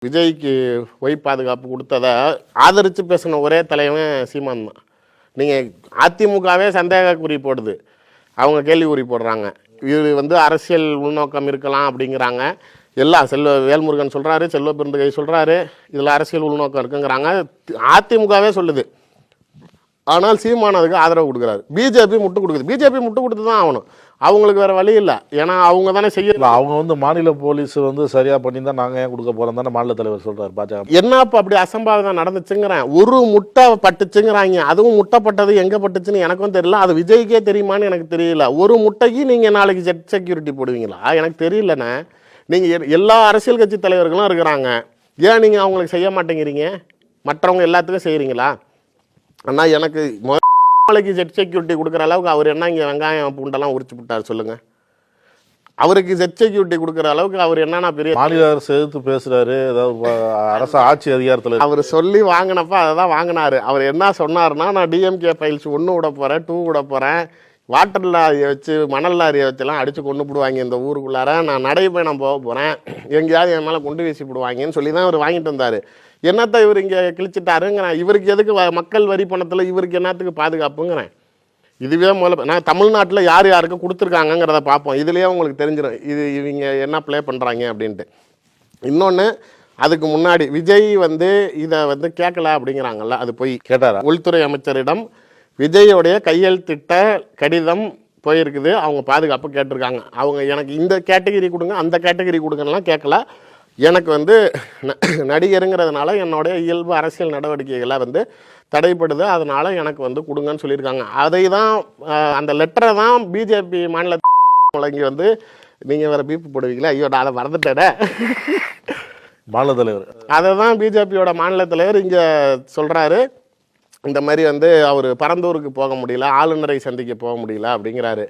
விஜய்க்கு ஒய் பாதுகாப்பு கொடுத்ததை ஆதரித்து பேசின ஒரே தலைவன் சீமான் தான். நீங்கள் அதிமுகவே சந்தேக குறி போடுது, அவங்க கேள்வி குறி போடுறாங்க. இது அரசியல் உள்நோக்கம் இருக்கலாம் அப்படிங்கிறாங்க. எல்லாம் வேல்முருகன் சொல்கிறாரு, செல்வ பெருந்தகை சொல்கிறாரு, இதில் அரசியல் உள்நோக்கம் இருக்குங்கிறாங்க. அதிமுகவே சொல்லுது. ஆனால் சீமான் அதுக்கு ஆதரவு கொடுக்குறாரு. பிஜேபி முட்டு கொடுக்குது. பிஜேபி முட்டு கொடுத்து தான் ஆகணும், அவங்களுக்கு வேறு வழி இல்லை. ஏன்னா அவங்க தானே செய்யல. அவங்க மாநில போலீஸ் சரியாக பண்ணி தான் நாங்கள் ஏன் கொடுக்க போகிறோம் தானே மாநில தலைவர் சொல்கிறார். பாஜக என்னப்பா அப்படி அசம்பாவிதம் நடந்துச்சுங்கிறேன். ஒரு முட்டை பட்டுச்சுங்கிறாங்க. அதுவும் முட்டைப்பட்டது எங்கே பட்டுச்சுன்னு எனக்கும் தெரியல, அது விஜய்க்கே தெரியுமான்னு எனக்கு தெரியல. ஒரு முட்டைக்கு நீங்கள் நாளைக்கு ஜெட் செக்யூரிட்டி போடுவீங்களா? எனக்கு தெரியலண்ணே. நீங்கள் எல்லா அரசியல் கட்சி தலைவர்களும் இருக்கிறாங்க, ஏன் நீங்கள் அவங்களுக்கு செய்ய மாட்டேங்கிறீங்க? மற்றவங்க எல்லாத்துக்கும் செய்கிறீங்களா? ஆனால் எனக்கு நாளைக்கு ஜெட் செக்யூரிட்டி கொடுக்குற அளவுக்கு அவர் என்ன இங்கே வெங்காயம் பூண்டெல்லாம் உரிச்சு விட்டார் சொல்லுங்கள். அவருக்கு ஜெட் செக்யூரிட்டி கொடுக்குற அளவுக்கு அவர் என்னன்னா பெரிய மாநில அரசு எதிர்த்து பேசுகிறாரு. ஏதாவது அரசு ஆட்சி அதிகாரத்தில் அவர் சொல்லி வாங்கினப்ப அதை தான் வாங்கினார். அவர் என்ன சொன்னார்னா, நான் டிஎம்கே ஃபைல்ஸ் 1 விட போகிறேன், 2 விட போகிறேன், வாட்டர் லாரியை வச்சு மணல் லாரியை வச்சுலாம் அடித்து கொண்டு போடுவாங்க இந்த ஊருக்குள்ளார, நான் நடைபயணம் போக போகிறேன், எங்கேயாவது என் மேலே குண்டு வீசி போடுவாங்கன்னு சொல்லி தான் அவர் வாங்கிட்டு வந்தார். என்னத்தை இவர் இங்கே கிழிச்சிட்டாருங்கிறேன். இவருக்கு எதுக்கு மக்கள் வரி பணத்தில் இவருக்கு என்னத்துக்கு பாதுகாப்புங்கிறேன். இதுவே முதல்ல நான் தமிழ்நாட்டில் யார் யாருக்கு கொடுத்துருக்காங்கங்கிறத பார்ப்போம். இதுலேயே உங்களுக்கு தெரிஞ்சிடும் இவங்க என்ன ப்ளே பண்ணுறாங்க அப்படின்ட்டு. இன்னொன்று, அதுக்கு முன்னாடி விஜய் இதை கேட்கல அப்படிங்கிறாங்கல்ல, அது போய் கேட்டாரா? உள்துறை அமைச்சரிடம் விஜயோடைய கையெழுத்திட்ட கடிதம் போயிருக்குது, அவங்க பாதுகாப்பு கேட்டிருக்காங்க. அவங்க எனக்கு இந்த கேட்டகிரி கொடுங்க, அந்த கேட்டகிரி கொடுங்கலாம் கேட்கல. எனக்கு நடிகருங்கிறதுனால என்னுடைய இயல்பு அரசியல் நடவடிக்கைகளை தடைப்படுது, அதனால் எனக்கு கொடுங்கன்னு சொல்லியிருக்காங்க. அதை தான் அந்த லெட்டரை தான் பிஜேபி மாநில வழங்கி நீங்கள் வேறு பீப்பு போடுவீங்களா? ஐயோ நான் அதை மறந்துட்டேன். மாநில தலைவர் அதை தான் பிஜேபியோட மாநில தலைவர் இங்கே சொல்கிறாரு. இந்த மாதிரி அவர் பரந்தூருக்கு போக முடியல, ஆளுநரை சந்திக்க போக முடியல அப்படிங்கிறாரு.